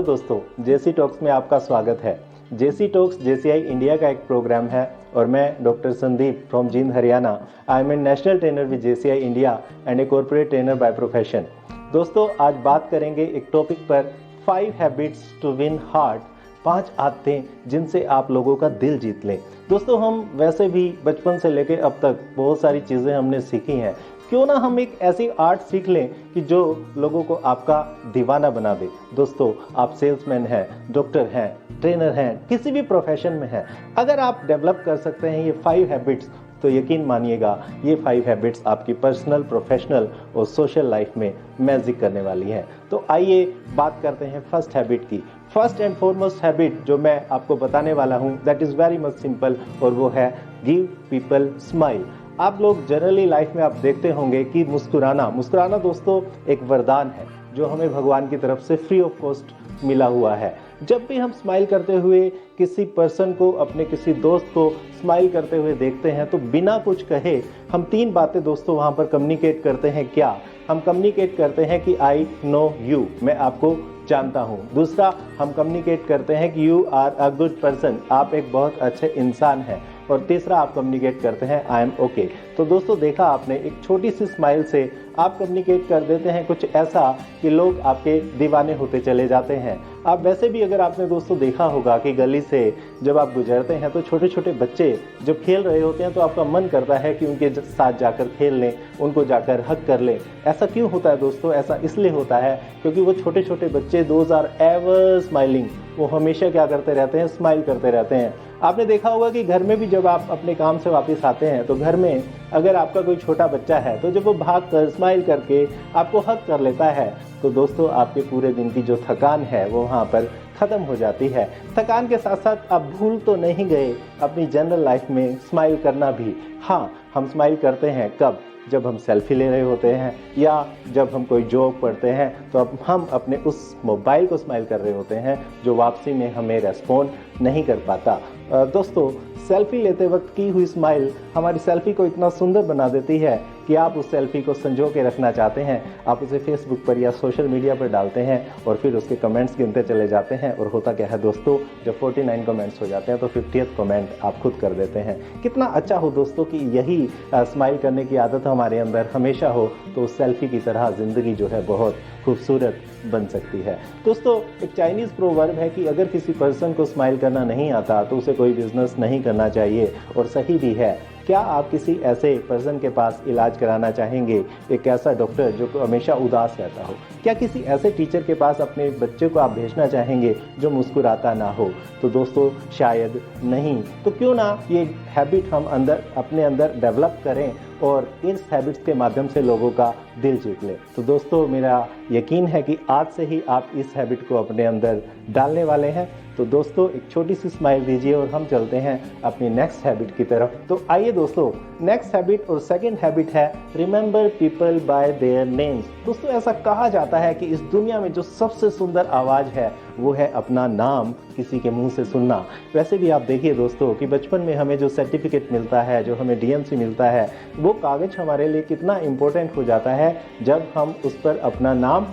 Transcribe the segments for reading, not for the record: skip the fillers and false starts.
Hello दोस्तों, जेसी talks में आपका स्वागत है। जेसी टॉक्स जेसीआई इंडिया का एक प्रोग्राम है और मैं doctor Sandeep from Jind Haryana. I am a national trainer with JCI India and a corporate trainer by profession. दोस्तों, आज बात करेंगे एक टॉपिक पर 5 हैबिट्स टू विन हार्ट, 5 आदतें जिनसे आप लोगों का दिल जीत लें। दोस्तों, हम वैसे भी बचपन से लेकर अब तक बहुत सारी चीज़ें हमने सीखी हैं। क्यों ना हम एक ऐसी आर्ट सीख लें कि जो लोगों को आपका दीवाना बना दे। दोस्तों, आप सेल्समैन हैं, डॉक्टर हैं, ट्रेनर हैं, किसी भी प्रोफेशन में हैं, अगर आप डेवलप कर सकते हैं ये 5 हैबिट्स, तो यकीन मानिएगा ये 5 हैबिट्स आपकी पर्सनल, प्रोफेशनल और सोशल लाइफ में मैजिक करने वाली हैं। तो आइए बात करते हैं फर्स्ट हैबिट की। फर्स्ट एंड फॉरमोस्ट हैबिट जो मैं आपको बताने वाला हूं, that is very much simple, और वो है गिव पीपल स्माइल। आप लोग जनरली लाइफ में आप देखते होंगे कि मुस्कुराना दोस्तों एक वरदान है जो हमें भगवान की तरफ से फ्री ऑफ कॉस्ट मिला हुआ है। जब भी हम स्माइल करते हुए किसी पर्सन को, अपने किसी दोस्त को स्माइल करते हुए देखते हैं, तो बिना कुछ कहे हम 3 बातें दोस्तों वहाँ पर कम्युनिकेट करते हैं। क्या हम कम्युनिकेट करते हैं कि आई नो यू, मैं आपको जानता हूँ। दूसरा, हम कम्युनिकेट करते हैं कि you are a good person, आप एक बहुत अच्छे इंसान हैं। और तीसरा, आप कम्युनिकेट करते हैं आई एम ओके। तो दोस्तों, देखा आपने, एक छोटी सी स्माइल से आप कम्युनिकेट कर देते हैं कुछ ऐसा कि लोग आपके दीवाने होते चले जाते हैं। आप वैसे भी अगर आपने दोस्तों देखा होगा कि गली से जब आप गुजरते हैं तो छोटे छोटे बच्चे जब खेल रहे होते हैं तो आपका मन करता है कि उनके साथ जाकर खेल लें, उनको जाकर हग कर लें। ऐसा क्यों होता है दोस्तों? ऐसा इसलिए होता है क्योंकि वो छोटे छोटे बच्चे दोज आर एवर स्माइलिंग, वो हमेशा क्या करते रहते हैं? स्माइल करते रहते हैं। आपने देखा होगा कि घर में भी जब आप अपने काम से वापस आते हैं तो घर में अगर आपका कोई छोटा बच्चा है तो जब वो भाग कर स्माइल करके आपको हग कर लेता है तो दोस्तों आपके पूरे दिन की जो थकान है वो वहाँ पर ख़त्म हो जाती है। थकान के साथ साथ आप भूल तो नहीं गए अपनी जनरल लाइफ में स्माइल करना भी। हाँ, हम स्माइल करते हैं कब? जब हम सेल्फी ले रहे होते हैं या जब हम कोई जोक पढ़ते हैं तो अब हम अपने उस मोबाइल को स्माइल कर रहे होते हैं जो वापसी में हमें रेस्पॉन्ड नहीं कर पाता। दोस्तों, सेल्फी लेते वक्त की हुई स्माइल हमारी सेल्फी को इतना सुंदर बना देती है कि आप उस सेल्फी को संजो के रखना चाहते हैं। आप उसे फेसबुक पर या सोशल मीडिया पर डालते हैं और फिर उसके कमेंट्स गिनते चले जाते हैं। और होता क्या है दोस्तों, जब 49 कमेंट्स हो जाते हैं तो 50th कमेंट आप खुद कर देते हैं। कितना अच्छा हो दोस्तों कि यही स्माइल करने की आदत हमारे अंदर हमेशा हो, तो उस सेल्फी की तरह ज़िंदगी जो है बहुत खूबसूरत बन सकती है। दोस्तों, एक चाइनीज़ प्रोवर्ब है कि अगर किसी पर्सन को स्माइल करना नहीं आता तो उसे कोई बिजनेस नहीं करना चाहिए, और सही भी है। क्या आप किसी ऐसे पर्सन के पास इलाज कराना चाहेंगे, एक ऐसा डॉक्टर जो हमेशा उदास रहता हो? क्या किसी ऐसे टीचर के पास अपने बच्चे को आप भेजना चाहेंगे जो मुस्कुराता ना हो? तो दोस्तों, शायद नहीं। तो क्यों ना ये हैबिट हम अपने अंदर डेवलप करें और इस हैबिट्स के माध्यम से लोगों का दिल जीत लें। तो दोस्तों, मेरा यकीन है कि आज से ही आप इस हैबिट को अपने अंदर डालने वाले हैं। तो दोस्तों, एक छोटी सी स्माइल दीजिए और हम चलते हैं अपनी नेक्स्ट हैबिट की तरफ। तो आइए दोस्तों, नेक्स्ट हैबिट और सेकंड हैबिट है remember people by their names. दोस्तों, ऐसा कहा जाता है कि इस दुनिया में जो सबसे सुंदर आवाज़ है वो है अपना नाम किसी के मुंह से सुनना। वैसे भी आप देखिए दोस्तों कि बचपन में हमें जो सर्टिफिकेट मिलता है, जो हमें डीएमसी मिलता है, वो कागज़ हमारे लिए कितना इम्पोर्टेंट हो जाता है जब हम उस पर अपना नाम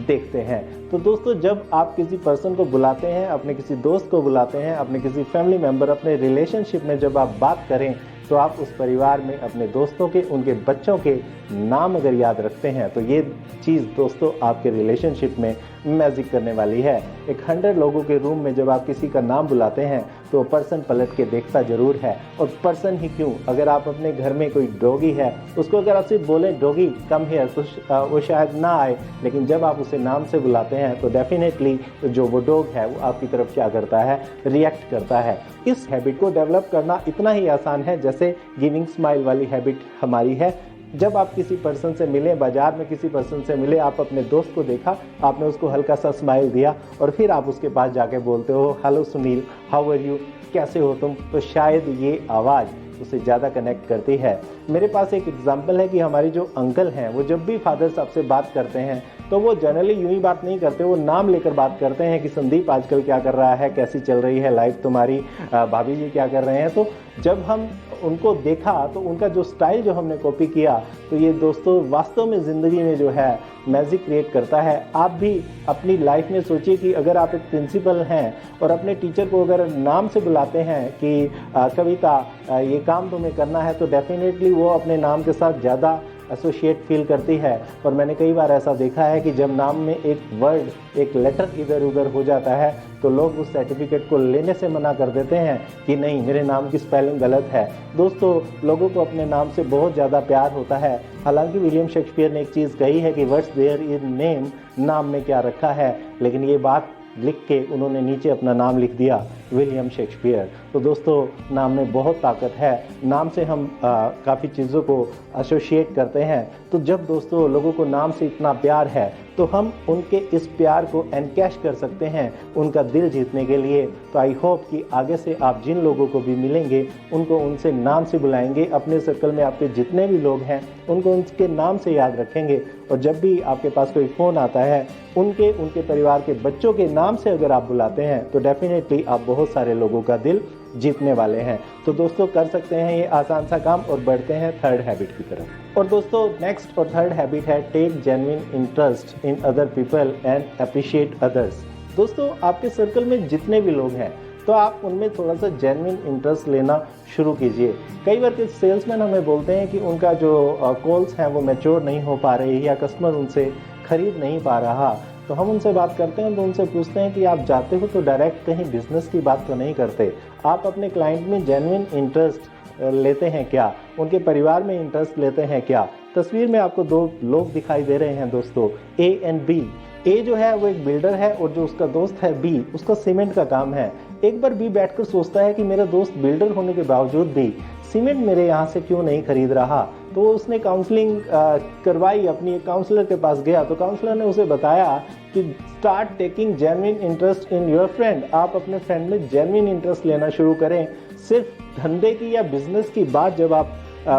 देखते हैं। तो दोस्तों, जब आप किसी पर्सन को बुलाते हैं, अपने किसी दोस्त को बुलाते हैं, अपने किसी फैमिली मेम्बर, अपने रिलेशनशिप में जब आप बात करें तो आप उस परिवार में अपने दोस्तों के, उनके बच्चों के नाम अगर याद रखते हैं तो ये चीज़ दोस्तों आपके रिलेशनशिप में मैजिक करने वाली है। एक 100 लोगों के रूम में जब आप किसी का नाम बुलाते हैं तो पर्सन पलट के देखता ज़रूर है। और पर्सन ही क्यों, अगर आप अपने घर में कोई डॉगी है उसको अगर आप सिर्फ बोलें डॉगी कम हियर तो वो शायद ना आए, लेकिन जब आप उसे नाम से बुलाते हैं तो डेफिनेटली जो वो डॉग है वो आपकी तरफ क्या करता है? रिएक्ट करता है। इस हैबिट को डेवलप करना इतना ही आसान है जैसे गिविंग स्माइल वाली हैबिट हमारी है। जब आप किसी पर्सन से मिले, बाजार में किसी पर्सन से मिले, आप अपने दोस्त को देखा, आपने उसको हल्का सा स्माइल दिया और फिर आप उसके पास जाके बोलते हो hello Sunil, how are you, कैसे हो तुम, तो शायद ये आवाज़ उसे ज़्यादा कनेक्ट करती है। मेरे पास एक एग्जाम्पल है कि हमारी जो अंकल हैं वो जब भी फादर साहब से बात करते हैं तो वो जनरली यूं ही बात नहीं करते, वो नाम लेकर बात करते हैं कि संदीप आजकल क्या कर रहा है, कैसी चल रही है लाइफ तुम्हारी, भाभी जी क्या कर रहे हैं। तो जब हम उनको देखा तो उनका जो स्टाइल जो हमने कॉपी किया, तो ये दोस्तों वास्तव में ज़िंदगी में जो है मैजिक क्रिएट करता है। आप भी अपनी लाइफ में सोचिए कि अगर आप एक प्रिंसिपल हैं और अपने टीचर को अगर नाम से बुलाते हैं कि कविता ये काम तुम्हें करना है, तो डेफिनेटली वो अपने नाम के साथ ज़्यादा एसोसिएट फील करती है। और मैंने कई बार ऐसा देखा है कि जब नाम में एक वर्ड, एक लेटर इधर उधर हो जाता है, तो लोग उस सर्टिफिकेट को लेने से मना कर देते हैं कि नहीं, मेरे नाम की स्पेलिंग गलत है। दोस्तों, लोगों को अपने नाम से बहुत ज़्यादा प्यार होता है। हालांकि विलियम शेक्सपियर ने एक चीज़ कही है कि व्हाट्स देयर इन नेम, नाम में क्या रखा है, लेकिन ये बात लिख के उन्होंने नीचे अपना नाम लिख दिया, विलियम शेक्सपियर। तो दोस्तों, नाम में बहुत ताकत है। नाम से हम काफ़ी चीज़ों को एसोसिएट करते हैं। तो जब दोस्तों लोगों को नाम से इतना प्यार है, तो हम उनके इस प्यार को एनकैश कर सकते हैं उनका दिल जीतने के लिए। तो आई होप कि आगे से आप जिन लोगों को भी मिलेंगे उनको उनसे नाम से बुलाएंगे। अपने सर्कल में आपके जितने भी लोग हैं उनको उनके नाम से याद रखेंगे। और जब भी आपके पास कोई फ़ोन आता है, उनके परिवार के बच्चों के नाम से अगर आप बुलाते हैं, तो डेफिनेटली आप बहुत सारे लोगों का दिल जीतने वाले हैं। तो दोस्तों, कर सकते हैं ये आसान सा काम और बढ़ते हैं थर्ड हैबिट की तरफ। और दोस्तों, नेक्स्ट और थर्ड हैबिट है take genuine interest in other people and appreciate others. दोस्तों, आपके सर्कल में जितने भी लोग हैं, तो आप उनमें थोड़ा सा जेन्युइन इंटरेस्ट लेना शुरू कीजिए। कई बार के सेल्समैन हमें बोलते हैं कि उनका जो कॉल्स हैं वो मैच्योर नहीं हो पा रही, या कस्टमर उनसे खरीद नहीं पा रहा। तो हम उनसे बात करते हैं तो उनसे पूछते हैं कि आप जाते हो तो डायरेक्ट कहीं बिजनेस की बात तो नहीं करते, आप अपने क्लाइंट में जेन्युइन इंटरेस्ट लेते हैं क्या, उनके परिवार में इंटरेस्ट लेते हैं क्या। तस्वीर में आपको दो लोग दिखाई दे रहे हैं दोस्तों, ए एंड बी। ए जो है वो एक बिल्डर है और जो उसका दोस्त है बी, उसका सीमेंट का काम है। एक बार बी बैठकर सोचता है कि मेरा दोस्त बिल्डर होने के बावजूद भी सीमेंट मेरे यहाँ से क्यों नहीं खरीद रहा। तो उसने काउंसलिंग करवाई, अपनी एक काउंसलर के पास गया। तो काउंसलर ने उसे बताया कि start taking genuine interest in your friend. आप अपने फ्रेंड में जेन्युइन इंटरेस्ट लेना शुरू करें। सिर्फ धंधे की या बिजनेस की बात जब आप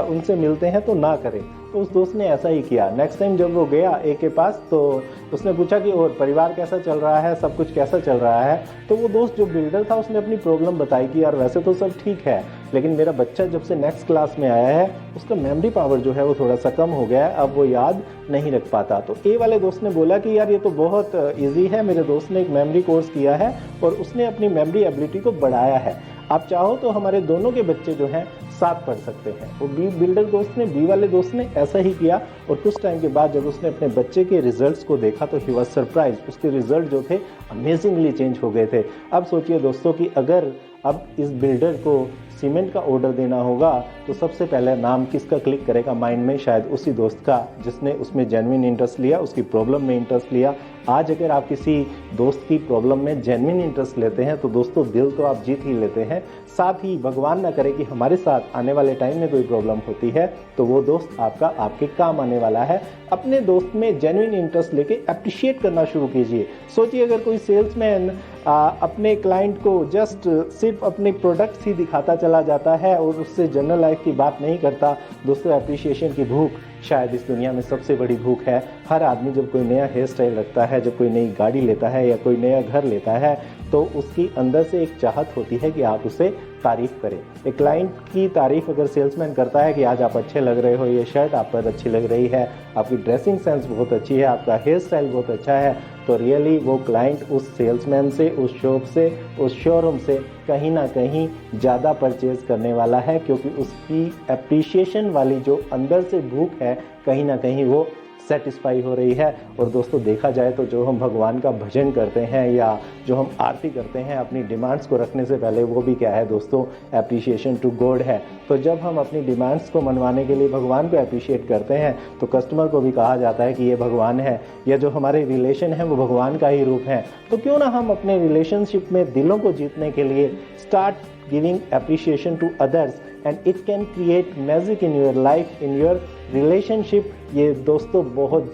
उनसे मिलते हैं तो ना करें। तो उस दोस्त ने ऐसा ही किया। नेक्स्ट टाइम जब वो गया ए के पास, तो उसने पूछा कि और परिवार कैसा चल रहा है, सब कुछ कैसा चल रहा है। तो वो दोस्त जो बिल्डर था उसने अपनी प्रॉब्लम बताई कि यार वैसे तो सब ठीक है, लेकिन मेरा बच्चा जब से नेक्स्ट क्लास में आया है उसका मेमोरी पावर जो है वो थोड़ा सा कम हो गया है, अब वो याद नहीं रख पाता। तो ए वाले दोस्त ने बोला कि यार ये तो बहुत ईजी है, मेरे दोस्त ने एक मेमोरी कोर्स किया है और उसने अपनी मेमोरी एबिलिटी को बढ़ाया है। आप चाहो तो हमारे दोनों के बच्चे जो हैं साथ पढ़ सकते हैं। वो बी बिल्डर दोस्त ने, बी वाले दोस्त ने ऐसा ही किया। और कुछ टाइम के बाद जब उसने अपने बच्चे के रिजल्ट्स को देखा तो ही वाज सरप्राइज। उसके रिजल्ट जो थे अमेजिंगली चेंज हो गए थे। अब सोचिए दोस्तों कि अगर अब इस बिल्डर को सीमेंट का ऑर्डर देना होगा तो सबसे पहले नाम किसका क्लिक करेगा माइंड में, शायद उसी दोस्त का जिसने उसमें जेन्युइन इंटरेस्ट लिया, उसकी प्रॉब्लम में इंटरेस्ट लिया। आज अगर आप किसी दोस्त की प्रॉब्लम में जेन्युइन इंटरेस्ट लेते हैं तो दोस्तों दिल तो आप जीत ही लेते हैं। साथ ही भगवान ना करे कि हमारे साथ आने वाले टाइम में कोई प्रॉब्लम होती है तो वो दोस्त आपका आपके काम आने वाला है। अपने दोस्त में जेन्युइन इंटरेस्ट लेके अप्रिशिएट करना शुरू कीजिए। सोचिए अगर कोई सेल्समैन अपने क्लाइंट को जस्ट सिर्फ अपने प्रोडक्ट्स ही दिखाता चला जाता है और उससे जनरल लाइफ की बात नहीं करता, दोस्तों एप्रिशिएशन की भूख शायद इस दुनिया में सबसे बड़ी भूख है। हर आदमी जब कोई नया हेयर स्टाइल रखता है, जब कोई नई गाड़ी लेता है या कोई नया घर लेता है, तो उसकी अंदर से एक चाहत होती है कि आप उसे तारीफ करें। एक क्लाइंट की तारीफ अगर सेल्समैन करता है कि आज आप अच्छे लग रहे हो, ये शर्ट आप पर अच्छी लग रही है, आपकी ड्रेसिंग सेंस बहुत अच्छी है, आपका हेयर स्टाइल बहुत अच्छा है, तो रियली वो क्लाइंट उस सेल्समैन से, उस शॉप से, उस शोरूम से कहीं ना कहीं ज़्यादा परचेज करने वाला है, क्योंकि उसकी एप्रिशिएशन वाली जो अंदर से भूख है कहीं ना कहीं वो सेटिस्फाई हो रही है। और दोस्तों देखा जाए तो जो हम भगवान का भजन करते हैं या जो हम आरती करते हैं अपनी डिमांड्स को रखने से पहले, वो भी क्या है दोस्तों, एप्रिशिएशन टू गॉड है। तो जब हम अपनी डिमांड्स को मनवाने के लिए भगवान को एप्रिशिएट करते हैं तो कस्टमर को भी कहा जाता है कि ये भगवान है, या जो हमारे रिलेशन है वो भगवान का ही रूप है। तो क्यों ना हम अपने रिलेशनशिप में दिलों को जीतने के लिए start giving appreciation to others and it can create magic in your life, in your relationship। ये दोस्तों बहुत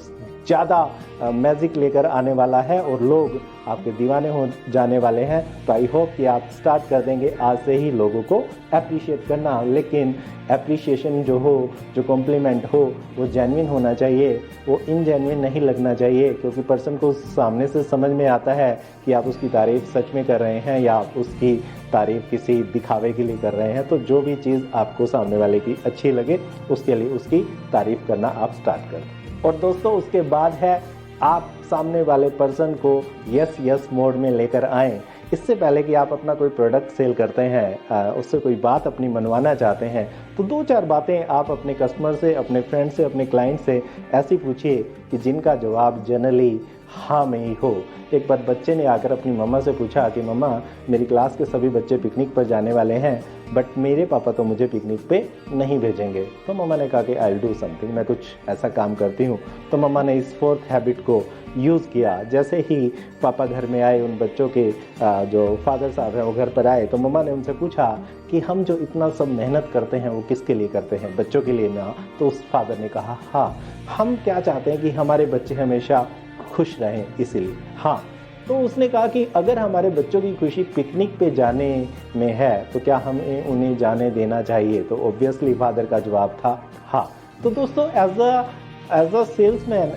ज़्यादा मैजिक लेकर आने वाला है और लोग आपके दीवाने हो जाने वाले हैं। तो आई होप कि आप स्टार्ट कर देंगे आज से ही लोगों को अप्रिशिएट करना। लेकिन अप्रिशिएशन जो हो, जो कॉम्प्लीमेंट हो, वो जेन्युइन होना चाहिए, वो इनजेन्युइन नहीं लगना चाहिए, क्योंकि पर्सन को सामने से समझ में आता है कि आप उसकी तारीफ़ सच में कर रहे हैं या आप उसकी तारीफ़ किसी दिखावे के लिए कर रहे हैं। तो जो भी चीज़ आपको सामने वाले की अच्छी लगे उसके लिए उसकी तारीफ़ करना आप स्टार्ट करें। और दोस्तों उसके बाद है आप सामने वाले पर्सन को यस यस मोड में लेकर आएँ। इससे पहले कि आप अपना कोई प्रोडक्ट सेल करते हैं, उससे कोई बात अपनी मनवाना चाहते हैं, तो 2-4 बातें आप अपने कस्टमर से, अपने फ्रेंड से, अपने क्लाइंट से ऐसी पूछिए कि जिनका जवाब जनरली हाँ में ही हो। एक बार बच्चे ने आकर अपनी मम्मा से पूछा कि मम्मा मेरी क्लास के सभी बच्चे पिकनिक पर जाने वाले हैं, बट मेरे पापा तो मुझे पिकनिक पे नहीं भेजेंगे। तो मम्मा ने कहा कि आई विल डू समथिंग, मैं कुछ ऐसा काम करती हूँ। तो मम्मा ने इस 4th हैबिट को यूज़ किया। जैसे ही पापा घर में आए, उन बच्चों के जो फादर साहब हैं वो घर पर आए, तो मम्मा ने उनसे पूछा कि हम जो इतना सब मेहनत करते हैं वो किसके लिए करते हैं, बच्चों के लिए ना। तो उस फादर ने कहा हाँ, हम क्या चाहते हैं कि हमारे बच्चे हमेशा खुश रहें, इसीलिए। हाँ, तो उसने कहा कि अगर हमारे बच्चों की खुशी पिकनिक पे जाने में है तो क्या हमें उन्हें जाने देना चाहिए। तो ऑब्वियसली फादर का जवाब था हाँ। तो दोस्तों एज अ सेल्समैन,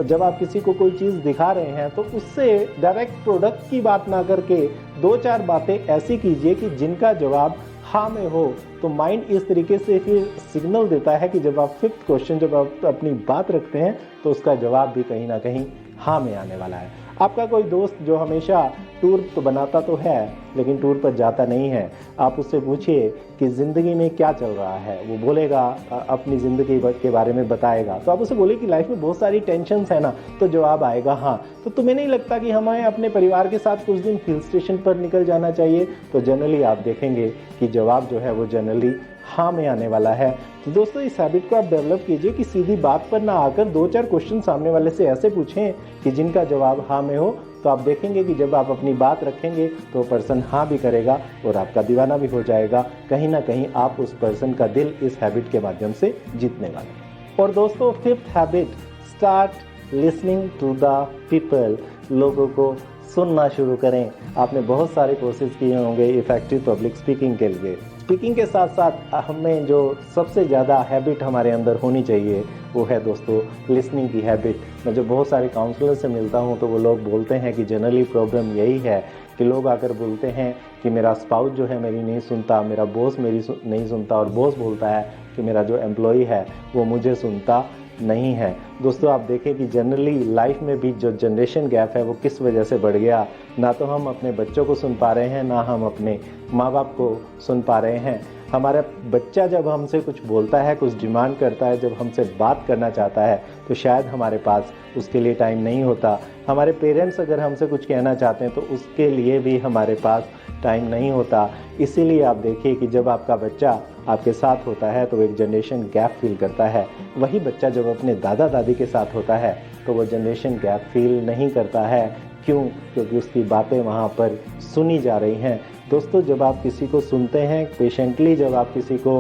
जब आप किसी को कोई चीज़ दिखा रहे हैं तो उससे डायरेक्ट प्रोडक्ट की बात ना करके 2-4 बातें ऐसी कीजिए कि जिनका जवाब हाँ में हो। तो माइंड इस तरीके से फिर सिग्नल देता है कि जब आप 5th क्वेश्चन जब आप अपनी बात रखते हैं तो उसका जवाब भी कहीं ना कहीं हाँ में आने वाला है। आपका कोई दोस्त जो हमेशा टूर तो बनाता तो है लेकिन टूर पर जाता नहीं है, आप उससे पूछिए कि ज़िंदगी में क्या चल रहा है। वो बोलेगा, अपनी ज़िंदगी के बारे में बताएगा। तो आप उसे बोले कि लाइफ में बहुत सारी टेंशन्स है ना, तो जवाब आएगा हाँ। तो तुम्हें नहीं लगता कि हमें अपने परिवार के साथ कुछ दिन हिल स्टेशन पर निकल जाना चाहिए। तो जनरली आप देखेंगे कि जवाब जो है वो जनरली हाँ में आने वाला है। तो दोस्तों इस हैबिट को आप डेवलप कीजिए कि सीधी बात पर ना आकर 2-4 क्वेश्चन सामने वाले से ऐसे पूछें कि जिनका जवाब हाँ में हो। तो आप देखेंगे कि जब आप अपनी बात रखेंगे तो पर्सन हाँ भी करेगा और आपका दीवाना भी हो जाएगा। कहीं ना कहीं आप उस पर्सन का दिल इस हैबिट के माध्यम से जीतने वाले हैं। और दोस्तों 5th habit, start listening to the people. लोगों को सुनना शुरू करें। आपने बहुत सारे कोर्सेज किए होंगे इफेक्टिव पब्लिक स्पीकिंग के लिए। स्पीकिंग के साथ साथ हमें जो सबसे ज़्यादा हैबिट हमारे अंदर होनी चाहिए वो है दोस्तों लिसनिंग की हैबिट। मैं जो बहुत सारे काउंसलर से मिलता हूँ तो वो लोग बोलते हैं कि जनरली प्रॉब्लम यही है कि लोग आकर बोलते हैं कि मेरा स्पाउस जो है मेरी नहीं सुनता, मेरा बॉस मेरी नहीं सुनता, और बॉस बोलता है कि मेरा जो एम्प्लॉई है वो मुझे सुनता नहीं है। दोस्तों आप देखें कि जनरली लाइफ में भी जो जनरेशन गैप है वो किस वजह से बढ़ गया। ना तो हम अपने बच्चों को सुन पा रहे हैं, ना हम अपने माँ बाप को सुन पा रहे हैं। हमारा बच्चा जब हमसे कुछ बोलता है, कुछ डिमांड करता है, जब हमसे बात करना चाहता है तो शायद हमारे पास उसके लिए टाइम नहीं होता। हमारे पेरेंट्स अगर हमसे कुछ कहना चाहते हैं तो उसके लिए भी हमारे पास टाइम नहीं होता। इसीलिए आप देखिए कि जब आपका बच्चा आपके साथ होता है तो एक जनरेशन गैप फील करता है। वही बच्चा जब अपने दादा दादी के साथ होता है तो वो जनरेशन गैप फील नहीं करता है। क्यों? क्योंकि उसकी बातें वहाँ पर सुनी जा रही हैं। दोस्तों जब आप किसी को सुनते हैं पेशेंटली, जब आप किसी को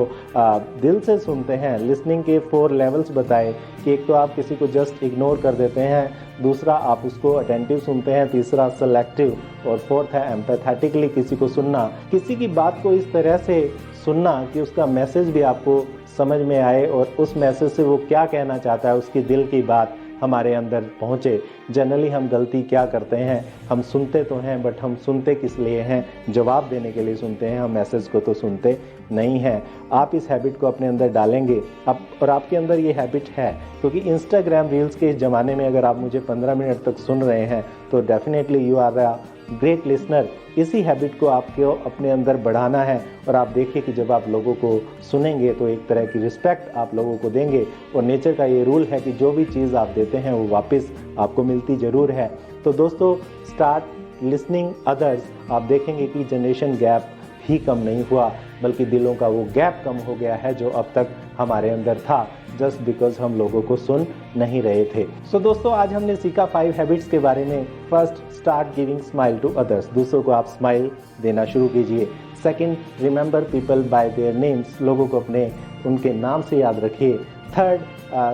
दिल से सुनते हैं, लिसनिंग के 4 लेवल्स बताए कि एक तो आप किसी को जस्ट इग्नोर कर देते हैं, दूसरा आप उसको अटेंटिव सुनते हैं, तीसरा सेलेक्टिव, और 4th है एम्पैथेटिकली किसी को सुनना। किसी की बात को इस तरह से सुनना कि उसका मैसेज भी आपको समझ में आए और उस मैसेज से वो क्या कहना चाहता है, उसकी दिल की बात हमारे अंदर पहुँचे। जनरली हम गलती क्या करते हैं, हम सुनते तो हैं बट हम सुनते किस लिए हैं? जवाब देने के लिए सुनते हैं, हम मैसेज को तो सुनते नहीं हैं। आप इस हैबिट को अपने अंदर डालेंगे और आपके अंदर ये हैबिट है, क्योंकि इंस्टाग्राम रील्स के इस ज़माने में अगर आप मुझे 15 मिनट तक सुन रहे हैं तो definitely you are a great listener. इसी हैबिट को आपको अपने अंदर बढ़ाना है और आप देखिए कि जब आप लोगों को सुनेंगे तो एक तरह की रिस्पेक्ट आप लोगों को देंगे। और नेचर का ये रूल है कि जो भी चीज़ आप देते हैं वो वापस आपको मिलती ज़रूर है। तो दोस्तों स्टार्ट लिसनिंग अदर्स। आप देखेंगे कि जनरेशन गैप ही कम नहीं हुआ बल्कि दिलों का वो गैप कम हो गया है जो अब तक हमारे अंदर था, जस्ट बिकॉज हम लोगों को सुन नहीं रहे थे। सो दोस्तों आज हमने सीखा 5 हैबिट्स के बारे में। First, start giving smile to others. दूसरों को आप स्माइल देना शुरू कीजिए। Second, remember people by their names. लोगों को अपने उनके नाम से याद रखिए। Third,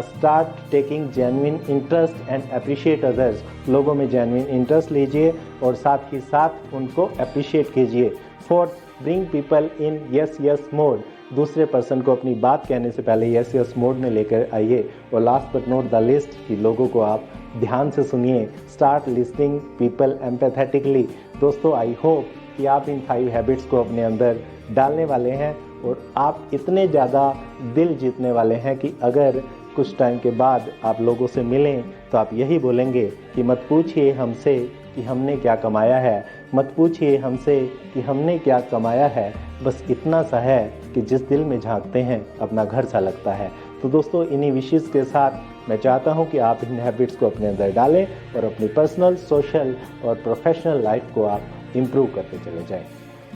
start taking genuine interest and appreciate others. लोगों में जेन्युइन इंटरेस्ट लीजिए और साथ ही साथ उनको अप्रिशिएट कीजिए। Fourth, bring people in yes yes mode. दूसरे पर्सन को अपनी बात कहने से पहले यस यस मोड में लेकर आइए। और last but not the list, कि लोगों को आप ध्यान से सुनिए। Start listening people empathetically. दोस्तों, आई होप कि आप इन 5 हैबिट्स को अपने अंदर डालने वाले हैं और आप इतने ज़्यादा दिल जीतने वाले हैं कि अगर कुछ टाइम के बाद आप लोगों से मिलें तो आप यही बोलेंगे कि मत पूछिए हमसे कि हमने क्या कमाया है, मत पूछिए हमसे कि हमने क्या कमाया है, बस इतना सा है कि जिस दिल में झांकते हैं अपना घर सा लगता है। तो दोस्तों, इन्हीं विशेष के साथ मैं चाहता हूं कि आप इन हैबिट्स को अपने अंदर डालें और अपनी पर्सनल, सोशल और प्रोफेशनल लाइफ को आप इम्प्रूव करते चले जाएं।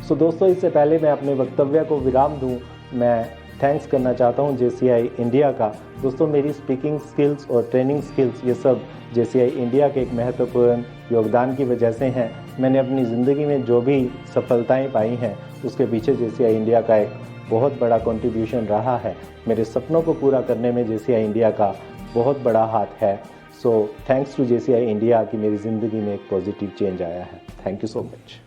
सो दोस्तों, इससे पहले मैं अपने वक्तव्य को विराम दूं, मैं थैंक्स करना चाहता हूं JCI इंडिया का। दोस्तों, मेरी स्पीकिंग स्किल्स और ट्रेनिंग स्किल्स ये सब JCI इंडिया के एक महत्वपूर्ण योगदान की वजह से हैं। मैंने अपनी ज़िंदगी में जो भी सफलताएं पाई हैं उसके पीछे JCI इंडिया का एक बहुत बड़ा कंट्रीब्यूशन रहा है। मेरे सपनों को पूरा करने में JCI इंडिया का बहुत बड़ा हाथ है। So thanks to JCI India कि मेरी ज़िंदगी में एक पॉजिटिव चेंज आया है। Thank you so much.